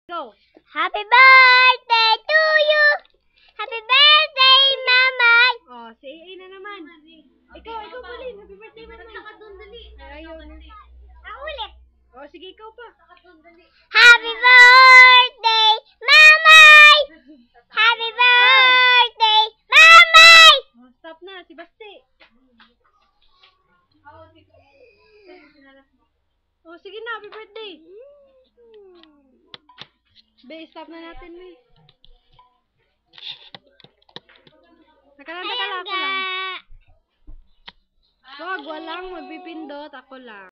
Go. Happy birthday to you! Happy birthday, Mama! Oh, si AA na naman. Ikaw, Pauline. Happy birthday mo naman. Ay, ayaw na. Ako ulit. Oh, sige, ikaw pa. Happy birthday, Mama! Happy birthday, Mama! Oh, stop na, si Basti. Oh, sige na, happy birthday. Be, stop na natin, May. Nakalanda ka lang, ako lang. Wag, walang magpipindot, ako lang.